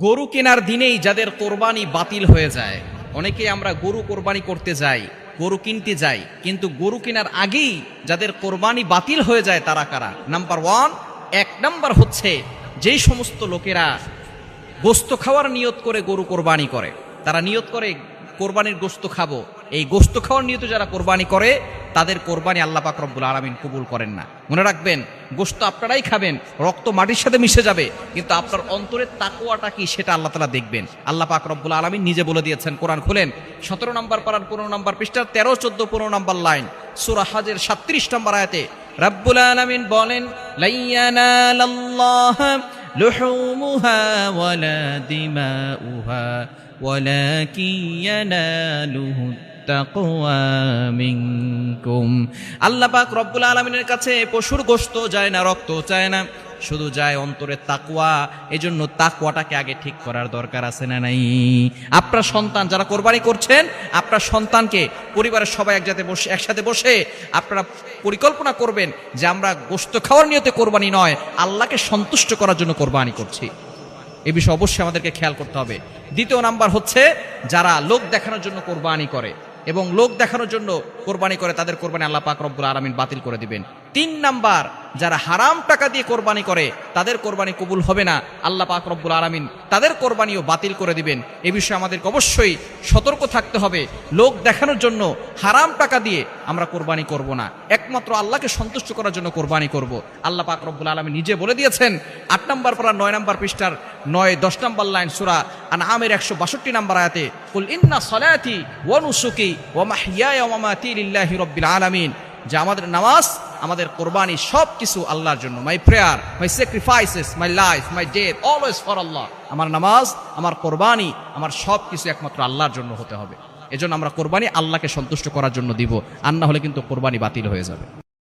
গরু কেনার দিনেই যাদের কোরবানি বাতিল হয়ে যায়, অনেকে আমরা গরু কোরবানি করতে যাই, গরু কিনতে যাই, কিন্তু গরু কেনার আগেই যাদের কোরবানি বাতিল হয়ে যায় তারা কারা? নাম্বার ওয়ান, এক নাম্বার হচ্ছে যেই সমস্ত লোকেরা গোস্ত খাওয়ার নিয়ত করে গরু কোরবানি করে, তারা নিয়ত করে কোরবানির গোস্ত খাবো, এই গোস্ত খাওয়ার নিয়ত যারা কোরবানি করে তাদের কোরবানি আল্লাহ পাক রব্বুল আলামিন কবুল করেন না। মনে রাখবেন, গোস্ত আপনারাই খাবেন, রক্ত মাটির সাথে মিশে যাবে, কিন্তু আপনার অন্তরের তাকওয়াটা কি সেটা আল্লাহ তাআলা দেখবেন। আল্লাহ পাক রব্বুল আলামিন নিজে বলে দিয়েছেন, কোরআন খুলেন 17 নম্বর পারার 15 নম্বর পৃষ্ঠার 13, 14, 15 নম্বর লাইন, সূরা হজের 37 নম্বর আয়াতে রব্বুল আলামিন বলেন, লাইয়ানালাল্লাহ লুহুমুহা ওয়ালা দিমাউহা ওয়ালাকিন ইয়ানালুহু তাকওয়া মিনকুম। আল্লাহ পাক রব্বুল আলামিনের কাছে পশুর গোশত যায় না, রক্ত চায় না, শুধু যায় অন্তরের তাকওয়া। এজন্য তাকওয়াটাকে আগে ঠিক করার দরকার আছে না নাই? আপনার সন্তান যারা কোরবানি করছেন, আপনার সন্তানকে পরিবারের সবাই একসাথে বসে আপনারা পরিকল্পনা করবেন যে আমরা গোশত খাওয়ার নিয়তে কোরবানি নয়, আল্লাহকে সন্তুষ্ট করার জন্য কোরবানি করছি। এই বিষয়ে অবশ্যই আমাদেরকে খেয়াল করতে হবে। দ্বিতীয় নাম্বার হচ্ছে যারা লোক দেখানোর জন্য কোরবানি করে এবং লোক দেখানোর জন্য কোরবানি করে, তাদের কোরবানি আল্লাহ পাক রব্বুল আলামিন বাতিল করে দিবেন। 3 নাম্বার, যারা হারাম টাকা দিয়ে কোরবানি করে তাদের কোরবানি কবুল হবে না, আল্লাহ পাক রব্বুল আলামিন তাদের কোরবানিও বাতিল করে দিবেন। এই বিষয়ে আমাদেরকে অবশ্যই সতর্ক থাকতে হবে। লোক দেখানোর জন্য হারাম টাকা দিয়ে আমরা কোরবানি করব না, একমাত্র আল্লাহকে সন্তুষ্ট করার জন্য কোরবানি করব। আল্লাহ পাক রব্বুল আলামিন নিজে বলে দিয়েছেন 8 নম্বর পারা 9 নম্বর পৃষ্ঠার 9, 10 নম্বর লাইন সূরা আনআমের 162 নম্বর আয়াতে, কুল ইন্না সলাতি ওয়া নুসুকি ওয়া মাহইয়ায়া ওয়া মামাতি লিল্লাহি রাব্বিল আলামিন, যে আমাদের নামাজ, আমাদের কোরবানি সব কিছু আল্লাহর জন্য। My prayer, my sacrifices, my life, my death, always for Allah. আমার নামাজ, আমার কোরবানি, আমার সব কিছু একমাত্র আল্লাহর জন্য হতে হবে। এজন্য আমরা কোরবানি আল্লাহকে সন্তুষ্ট করার জন্য দিব, আর না হলে কিন্তু কোরবানি বাতিল হয়ে যাবে।